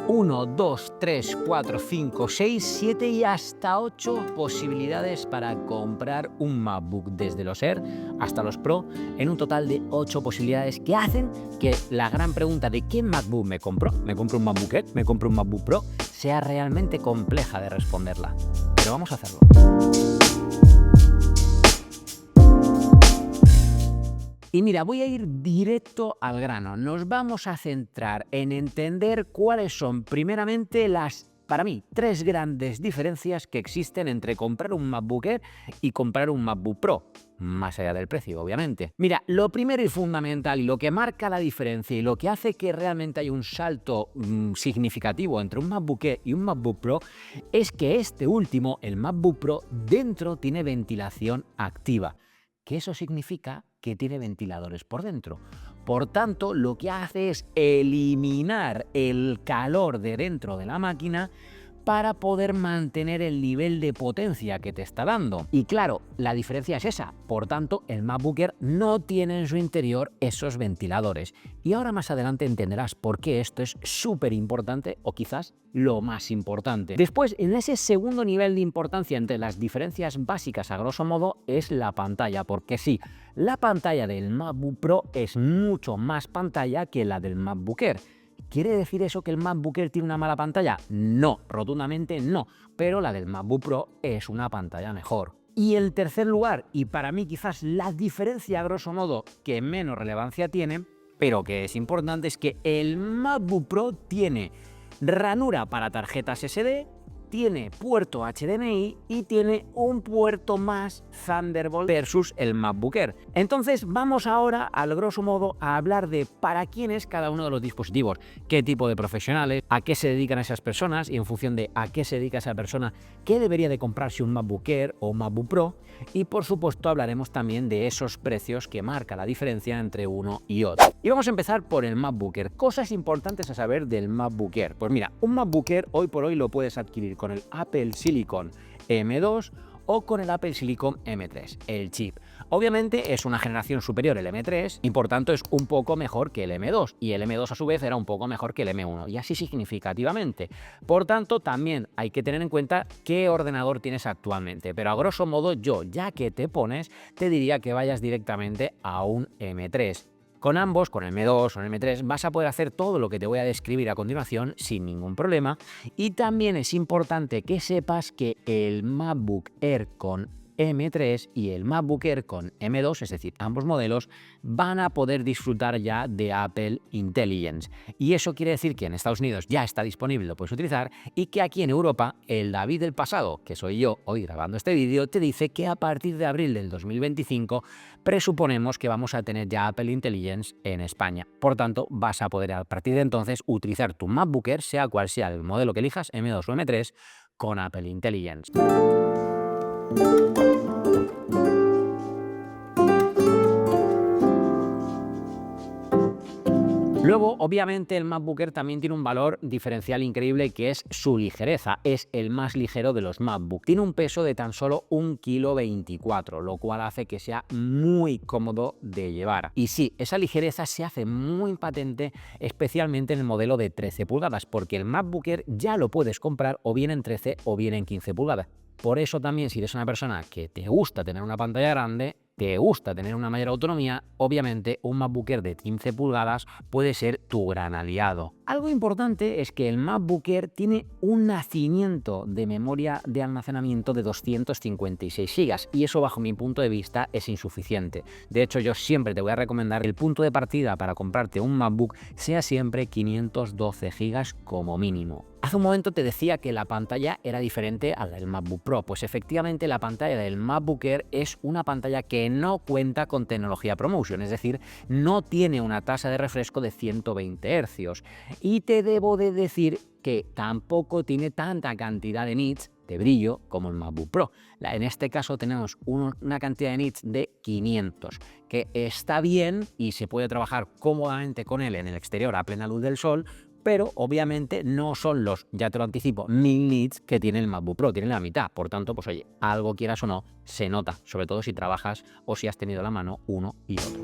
1, 2, 3, 4, 5, 6, 7 y hasta 8 posibilidades para comprar un MacBook, desde los Air hasta los Pro, en un total de 8 posibilidades que hacen que la gran pregunta de ¿qué MacBook me compro? ¿Me compro un MacBook Air? ¿Me compro un MacBook Pro? Sea realmente compleja de responderla. Pero vamos a hacerlo. Y mira, voy a ir directo al grano. Nos vamos a centrar en entender cuáles son, primeramente, las, para mí, 3 grandes diferencias que existen entre comprar un MacBook Air y comprar un MacBook Pro, más allá del precio, obviamente. Mira, lo primero y fundamental, y lo que marca la diferencia y lo que hace que realmente haya un salto significativo entre un MacBook Air y un MacBook Pro, es que este último, el MacBook Pro, dentro tiene ventilación activa. ¿Qué eso significa? Que tiene ventiladores por dentro. Por tanto, lo que hace es eliminar el calor de dentro de la máquina para poder mantener el nivel de potencia que te está dando. Y claro, la diferencia es esa. Por tanto, el MacBook Air no tiene en su interior esos ventiladores. Y ahora más adelante entenderás por qué esto es súper importante, o quizás lo más importante. Después, en ese segundo nivel de importancia entre las diferencias básicas, a grosso modo, es la pantalla. Porque sí, la pantalla del MacBook Pro es mucho más pantalla que la del MacBook Air. ¿Quiere decir eso que el MacBook Air tiene una mala pantalla? No, rotundamente no, pero la del MacBook Pro es una pantalla mejor. Y en tercer lugar, y para mí quizás la diferencia a grosso modo que menos relevancia tiene, pero que es importante, es que el MacBook Pro tiene ranura para tarjetas SD, tiene puerto HDMI y tiene un puerto más Thunderbolt versus el MacBook Air. Entonces vamos ahora, al grosso modo, a hablar de para quién es cada uno de los dispositivos, qué tipo de profesionales, a qué se dedican esas personas y en función de a qué se dedica esa persona, qué debería de comprarse un MacBook Air o un MacBook Pro, y por supuesto hablaremos también de esos precios que marca la diferencia entre uno y otro. Y vamos a empezar por el MacBook Air. Cosas importantes a saber del MacBook Air. Pues mira, un MacBook Air hoy por hoy lo puedes adquirir con el Apple Silicon M2 o con el Apple Silicon M3, el chip. Obviamente es una generación superior el M3 y por tanto es un poco mejor que el M2, y el M2 a su vez era un poco mejor que el M1, y así significativamente. Por tanto, también hay que tener en cuenta qué ordenador tienes actualmente, pero a grosso modo yo, ya que te pones, te diría que vayas directamente a un M3. Con ambos, con el M2 o el M3, vas a poder hacer todo lo que te voy a describir a continuación sin ningún problema. Y también es importante que sepas que el MacBook Air con M3 y el MacBook Air con M2, es decir, ambos modelos, van a poder disfrutar ya de Apple Intelligence. Y eso quiere decir que en Estados Unidos ya está disponible, lo puedes utilizar, y que aquí en Europa, el David del pasado, que soy yo hoy grabando este vídeo, te dice que a partir de abril del 2025 presuponemos que vamos a tener ya Apple Intelligence en España. Por tanto, vas a poder a partir de entonces utilizar tu MacBook Air, sea cual sea el modelo que elijas, M2 o M3, con Apple Intelligence. Luego, obviamente, el MacBook Air también tiene un valor diferencial increíble, que es su ligereza. Es el más ligero de los MacBook. Tiene un peso de tan solo 1,24 kg, lo cual hace que sea muy cómodo de llevar. Y sí, esa ligereza se hace muy patente, especialmente en el modelo de 13 pulgadas, porque el MacBook Air ya lo puedes comprar o bien en 13 o bien en 15 pulgadas. Por eso también, si eres una persona que te gusta tener una pantalla grande, te gusta tener una mayor autonomía, obviamente un MacBook Air de 15 pulgadas puede ser tu gran aliado. Algo importante es que el MacBook Air tiene un nacimiento de memoria de almacenamiento de 256 GB, y eso, bajo mi punto de vista, es insuficiente. De hecho, yo siempre te voy a recomendar que el punto de partida para comprarte un MacBook sea siempre 512 GB como mínimo. Hace un momento te decía que la pantalla era diferente a la del MacBook Pro. Pues efectivamente la pantalla del MacBook Air es una pantalla que no cuenta con tecnología ProMotion, es decir, no tiene una tasa de refresco de 120 Hz. Y te debo de decir que tampoco tiene tanta cantidad de nits de brillo como el MacBook Pro. En este caso tenemos una cantidad de nits de 500, que está bien y se puede trabajar cómodamente con él en el exterior a plena luz del sol, pero obviamente no son los, ya te lo anticipo, 1000 nits que tiene el MacBook Pro, tiene la mitad. Por tanto, pues oye, algo quieras o no, se nota, sobre todo si trabajas o si has tenido a la mano uno y otro.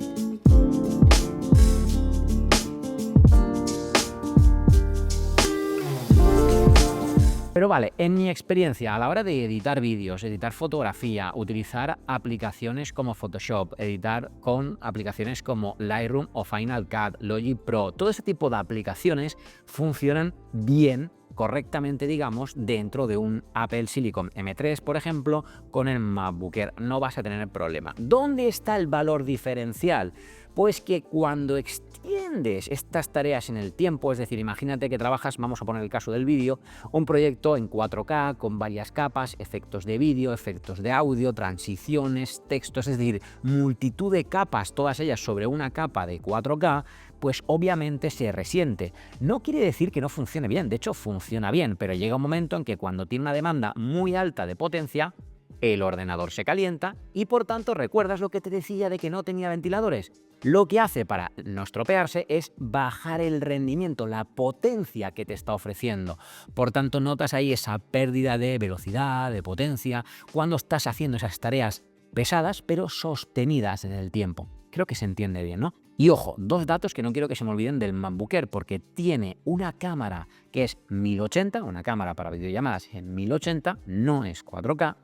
Pero vale, en mi experiencia a la hora de editar vídeos, editar fotografía, utilizar aplicaciones como Photoshop, editar con aplicaciones como Lightroom o Final Cut, Logic Pro, todo ese tipo de aplicaciones funcionan bien, correctamente, digamos, dentro de un Apple Silicon M3, por ejemplo, con el MacBook Air. No vas a tener problema. ¿Dónde está el valor diferencial? Pues que cuando extiendes estas tareas en el tiempo, es decir, imagínate que trabajas, vamos a poner el caso del vídeo, un proyecto en 4K con varias capas, efectos de vídeo, efectos de audio, transiciones, textos, es decir, multitud de capas, todas ellas sobre una capa de 4K, pues obviamente se resiente. No quiere decir que no funcione bien, de hecho funciona bien, pero llega un momento en que cuando tiene una demanda muy alta de potencia, el ordenador se calienta y por tanto, ¿recuerdas lo que te decía de que no tenía ventiladores? Lo que hace para no estropearse es bajar el rendimiento, la potencia que te está ofreciendo. Por tanto, notas ahí esa pérdida de velocidad, de potencia, cuando estás haciendo esas tareas pesadas pero sostenidas en el tiempo. Creo que se entiende bien, ¿no? Y ojo, dos datos que no quiero que se me olviden del MacBook Air, porque tiene una cámara que es 1080, una cámara para videollamadas en 1080, no es 4K,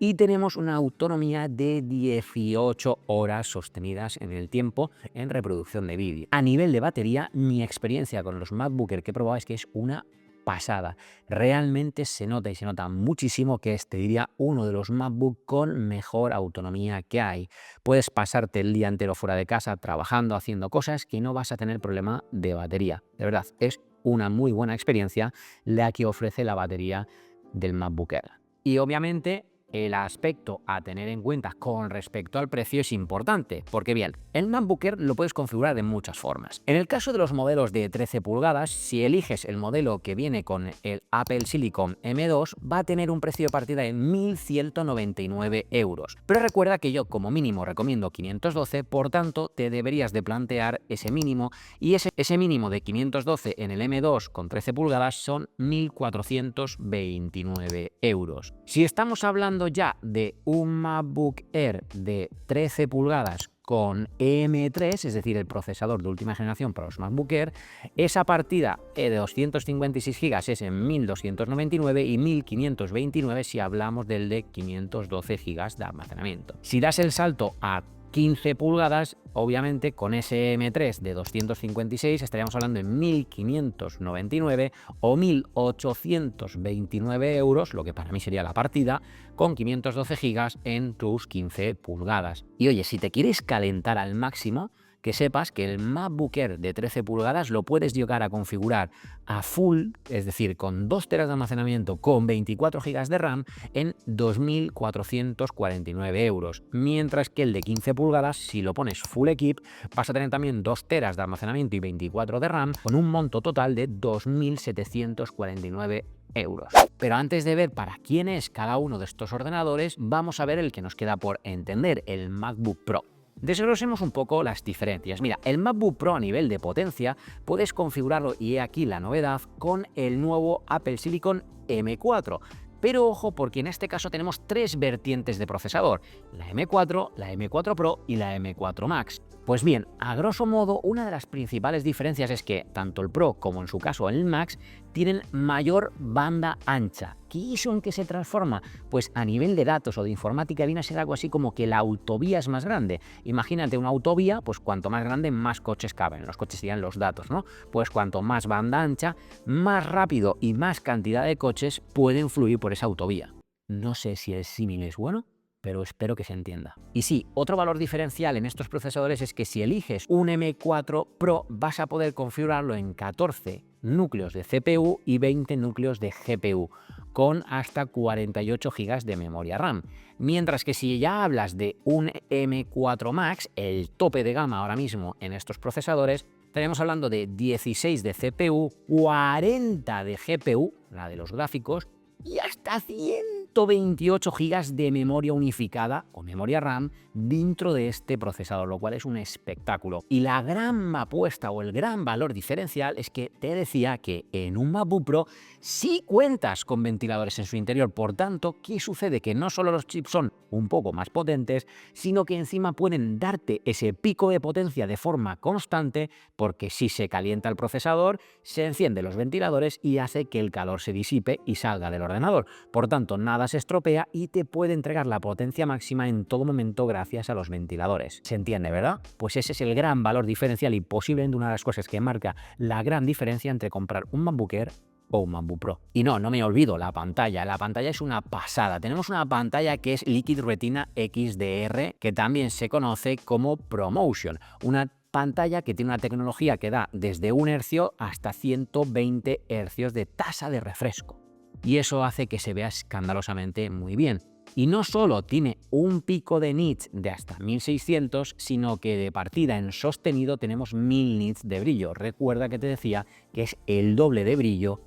y tenemos una autonomía de 18 horas sostenidas en el tiempo en reproducción de vídeo. A nivel de batería, mi experiencia con los MacBook Air que he probado es que es una pasada. Realmente se nota y se nota muchísimo que te diría, uno de los MacBook con mejor autonomía que hay. Puedes pasarte el día entero fuera de casa trabajando, haciendo cosas que no vas a tener problema de batería. De verdad, es una muy buena experiencia la que ofrece la batería del MacBook Air. Y obviamente el aspecto a tener en cuenta con respecto al precio es importante, porque bien, el MacBook Air lo puedes configurar de muchas formas. En el caso de los modelos de 13 pulgadas, si eliges el modelo que viene con el Apple Silicon M2, va a tener un precio de partida de 1.199 euros. Pero recuerda que yo como mínimo recomiendo 512, por tanto te deberías de plantear ese mínimo, y ese mínimo de 512 en el M2 con 13 pulgadas son 1.429 euros. Si estamos hablando ya de un MacBook Air de 13 pulgadas con M3, es decir, el procesador de última generación para los MacBook Air, esa partida de 256 GB es en 1.299 y 1.529 si hablamos del de 512 GB de almacenamiento. Si das el salto a 15 pulgadas, obviamente con ese M3 de 256 estaríamos hablando de 1.599 o 1.829 euros, lo que para mí sería la partida, con 512 GB en tus 15 pulgadas. Y oye, si te quieres calentar al máximo, que sepas que el MacBook Air de 13 pulgadas lo puedes llegar a configurar a full, es decir, con 2 teras de almacenamiento, con 24 GB de RAM, en 2.449 euros. Mientras que el de 15 pulgadas, si lo pones full equip, vas a tener también 2 teras de almacenamiento y 24 de RAM, con un monto total de 2.749 euros. Pero antes de ver para quién es cada uno de estos ordenadores, vamos a ver el que nos queda por entender, el MacBook Pro. Desglosemos un poco las diferencias. Mira, el MacBook Pro a nivel de potencia puedes configurarlo, y he aquí la novedad, con el nuevo Apple Silicon M4. Pero ojo, porque en este caso tenemos tres vertientes de procesador, la M4, la M4 Pro y la M4 Max. Pues bien, a grosso modo, una de las principales diferencias es que tanto el Pro como en su caso el Max tienen mayor banda ancha. ¿Qué es en qué se transforma? Pues a nivel de datos o de informática viene a ser algo así como que la autovía es más grande. Imagínate una autovía, pues cuanto más grande, más coches caben. Los coches serían los datos, ¿no? Pues cuanto más banda ancha, más rápido y más cantidad de coches pueden fluir por esa autovía. No sé si el símil es bueno, pero espero que se entienda. Y sí, otro valor diferencial en estos procesadores es que si eliges un M4 Pro vas a poder configurarlo en 14 núcleos de CPU y 20 núcleos de GPU, con hasta 48 GB de memoria RAM. Mientras que si ya hablas de un M4 Max, el tope de gama ahora mismo en estos procesadores, estaríamos hablando de 16 de CPU, 40 de GPU, la de los gráficos, y hasta 100 128 GB de memoria unificada o memoria RAM dentro de este procesador, lo cual es un espectáculo. Y la gran apuesta o el gran valor diferencial es que te decía que en un MacBook Pro sí cuentas con ventiladores en su interior. Por tanto, ¿qué sucede? Que no solo los chips son un poco más potentes, sino que encima pueden darte ese pico de potencia de forma constante, porque si se calienta el procesador, se encienden los ventiladores y hace que el calor se disipe y salga del ordenador. Por tanto, nada se estropea y te puede entregar la potencia máxima en todo momento gracias a los ventiladores. ¿Se entiende, verdad? Pues ese es el gran valor diferencial y posiblemente una de las cosas que marca la gran diferencia entre comprar un MacBook Air o un MacBook Pro. Y no me olvido la pantalla. La pantalla es una pasada. Tenemos una pantalla que es Liquid Retina XDR, que también se conoce como ProMotion. Una pantalla que tiene una tecnología que da desde 1 Hz hasta 120 Hz de tasa de refresco. Y eso hace que se vea escandalosamente muy bien. Y no solo tiene un pico de nits de hasta 1600, sino que de partida en sostenido tenemos 1000 nits de brillo. Recuerda que te decía que es el doble de brillo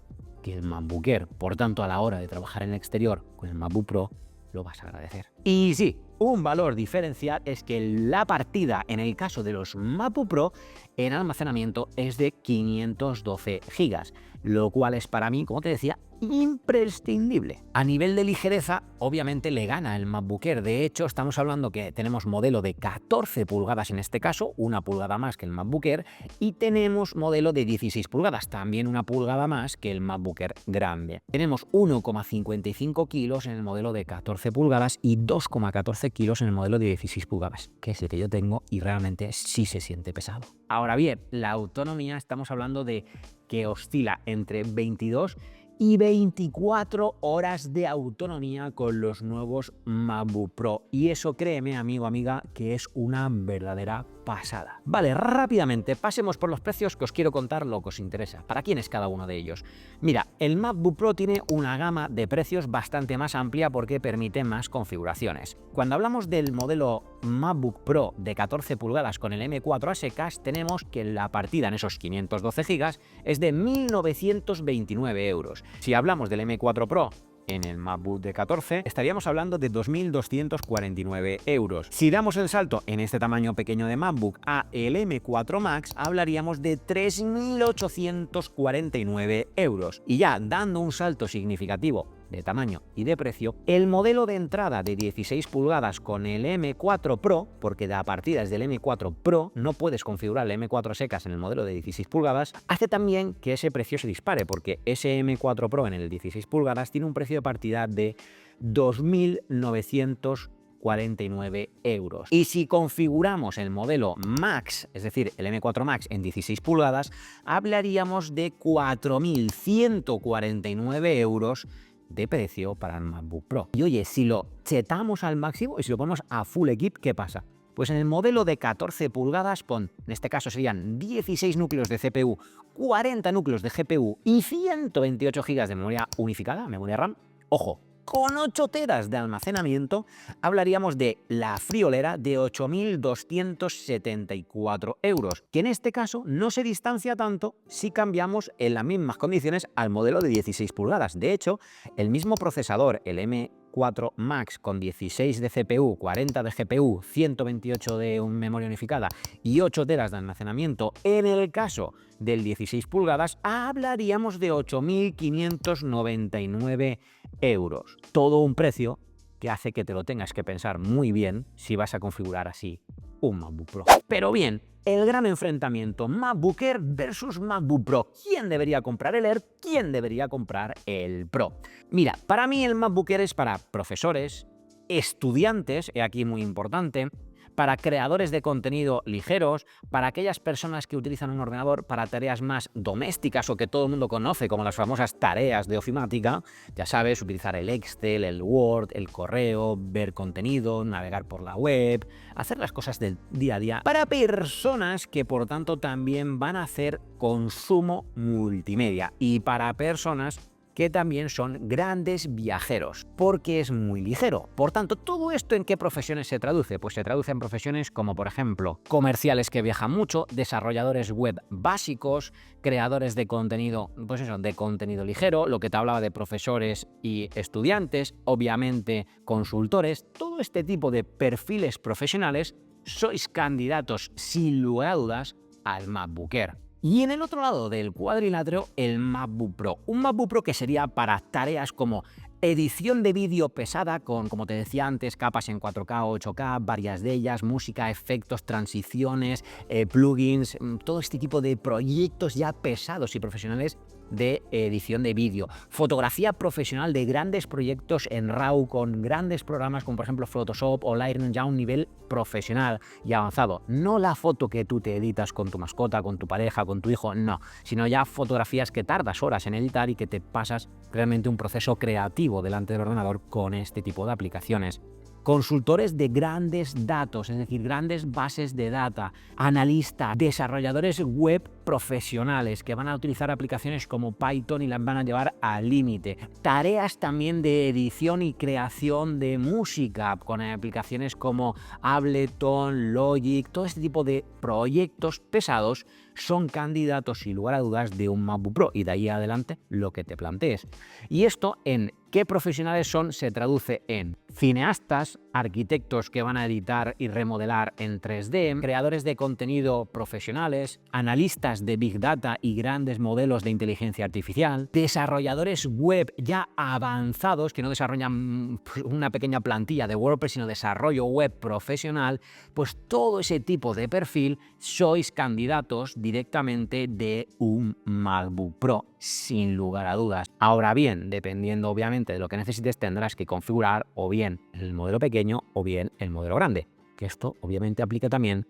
que el MacBook Air. Por tanto, a la hora de trabajar en el exterior con el MacBook Pro, lo vas a agradecer. Y sí, un valor diferencial es que la partida en el caso de los MacBook Pro en almacenamiento es de 512 GB, lo cual es para mí, como te decía, imprescindible. A nivel de ligereza, obviamente le gana el MacBook Air. De hecho, estamos hablando que tenemos modelo de 14 pulgadas en este caso, 1 pulgada más que el MacBook Air, y tenemos modelo de 16 pulgadas, también 1 pulgada más que el MacBook Air grande. Tenemos 1,55 kilos en el modelo de 14 pulgadas y 2,14 kilos en el modelo de 16 pulgadas, que es el que yo tengo y realmente sí se siente pesado. Ahora bien, la autonomía estamos hablando de que oscila entre 22 y 24 horas de autonomía con los nuevos MacBook Pro. Y eso, créeme, amigo, amiga, que es una verdadera pasada. Vale, rápidamente pasemos por los precios que os quiero contar lo que os interesa. ¿Para quién es cada uno de ellos? Mira, el MacBook Pro tiene una gama de precios bastante más amplia porque permite más configuraciones. Cuando hablamos del modelo MacBook Pro de 14 pulgadas con el M4 a secas, tenemos que la partida en esos 512 GB es de 1.929 euros. Si hablamos del M4 Pro en el MacBook de 14, estaríamos hablando de 2.249 euros. Si damos el salto en este tamaño pequeño de MacBook a el M4 Max, hablaríamos de 3.849 euros. Y ya dando un salto significativo de tamaño y de precio, el modelo de entrada de 16 pulgadas con el M4 Pro, porque la partida es del M4 Pro, no puedes configurar el M4 secas en el modelo de 16 pulgadas, hace también que ese precio se dispare, porque ese M4 Pro en el 16 pulgadas tiene un precio de partida de 2.949 euros. Y si configuramos el modelo Max, es decir, el M4 Max en 16 pulgadas, hablaríamos de 4.149 euros de precio para el MacBook Pro. Y oye, si lo chetamos al máximo y si lo ponemos a full equip, ¿qué pasa? Pues en el modelo de 14 pulgadas, en este caso serían 16 núcleos de CPU, 40 núcleos de GPU y 128 GB de memoria unificada, memoria RAM. Ojo, con 8 teras de almacenamiento, hablaríamos de la friolera de 8.274 euros, que en este caso no se distancia tanto si cambiamos en las mismas condiciones al modelo de 16 pulgadas. De hecho, el mismo procesador, el M4 Max con 16 de CPU, 40 de GPU, 128 de memoria unificada y 8 teras de almacenamiento, en el caso del 16 pulgadas, hablaríamos de 8.599 euros. Todo un precio que hace que te lo tengas que pensar muy bien si vas a configurar así un MacBook Pro. Pero bien, el gran enfrentamiento MacBook Air versus MacBook Pro. ¿Quién debería comprar el Air? ¿Quién debería comprar el Pro? Mira, para mí el MacBook Air es para profesores, estudiantes, y aquí muy importante, para creadores de contenido ligeros, para aquellas personas que utilizan un ordenador para tareas más domésticas o que todo el mundo conoce como las famosas tareas de ofimática, ya sabes, utilizar el Excel, el Word, el correo, ver contenido, navegar por la web, hacer las cosas del día a día, para personas que por tanto también van a hacer consumo multimedia y para personas que también son grandes viajeros, porque es muy ligero. Por tanto, ¿todo esto en qué profesiones se traduce? Pues se traduce en profesiones como, por ejemplo, comerciales que viajan mucho, desarrolladores web básicos, creadores de contenido, pues eso, de contenido ligero, lo que te hablaba de profesores y estudiantes, obviamente consultores, todo este tipo de perfiles profesionales sois candidatos, sin lugar a dudas, al MacBook Air. Y en el otro lado del cuadrilátero, el MacBook Pro. Un MacBook Pro que sería para tareas como edición de vídeo pesada con, como te decía antes, capas en 4K o 8K, varias de ellas, música, efectos, transiciones, plugins, todo este tipo de proyectos ya pesados y profesionales de edición de vídeo. Fotografía profesional de grandes proyectos en RAW con grandes programas como por ejemplo Photoshop o Lightroom, ya a un nivel profesional y avanzado. No la foto que tú te editas con tu mascota, con tu pareja, con tu hijo, no, sino ya fotografías que tardas horas en editar y que te pasas realmente un proceso creativo delante del ordenador con este tipo de aplicaciones. Consultores de grandes datos, es decir, grandes bases de data, analistas, desarrolladores web profesionales que van a utilizar aplicaciones como Python y las van a llevar al límite. Tareas también de edición y creación de música con aplicaciones como Ableton, Logic, todo este tipo de proyectos pesados son candidatos sin lugar a dudas de un MacBook Pro y de ahí adelante lo que te plantees. Y esto en qué profesionales son se traduce en cineastas, arquitectos que van a editar y remodelar en 3D, creadores de contenido profesionales, analistas de Big Data y grandes modelos de inteligencia artificial, desarrolladores web ya avanzados que no desarrollan una pequeña plantilla de WordPress, sino desarrollo web profesional, pues todo ese tipo de perfil sois candidatos directamente de un MacBook Pro, sin lugar a dudas. Ahora bien, dependiendo obviamente de lo que necesites, tendrás que configurar o bien el modelo pequeño o bien el modelo grande, que esto obviamente aplica también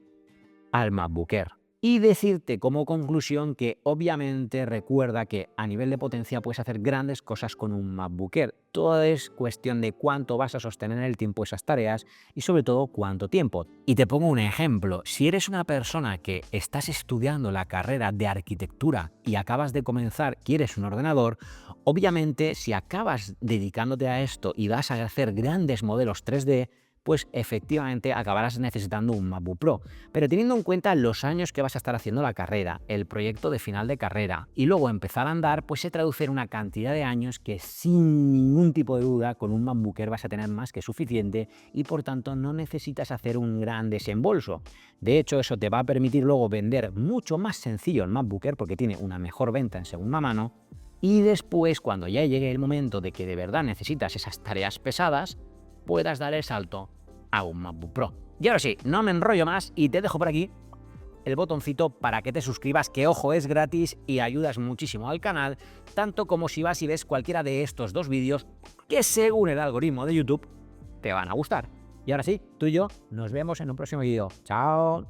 al MacBook Air. Y decirte como conclusión que obviamente recuerda que a nivel de potencia puedes hacer grandes cosas con un MacBook Air. Todo es cuestión de cuánto vas a sostener en el tiempo esas tareas y sobre todo cuánto tiempo. Y te pongo un ejemplo. Si eres una persona que estás estudiando la carrera de arquitectura y acabas de comenzar, quieres un ordenador, obviamente si acabas dedicándote a esto y vas a hacer grandes modelos 3D, pues efectivamente acabarás necesitando un MacBook Pro. Pero teniendo en cuenta los años que vas a estar haciendo la carrera, el proyecto de final de carrera y luego empezar a andar, pues se traduce en una cantidad de años que sin ningún tipo de duda con un MacBook Air vas a tener más que suficiente y por tanto no necesitas hacer un gran desembolso. De hecho, eso te va a permitir luego vender mucho más sencillo el MacBook Air porque tiene una mejor venta en segunda mano y después, cuando ya llegue el momento de que de verdad necesitas esas tareas pesadas, puedas dar el salto a un MacBook Pro. Y ahora sí, no me enrollo más y te dejo por aquí el botoncito para que te suscribas, que ojo, es gratis y ayudas muchísimo al canal, tanto como si vas y ves cualquiera de estos dos vídeos que según el algoritmo de YouTube te van a gustar. Y ahora sí, tú y yo nos vemos en un próximo vídeo. ¡Chao!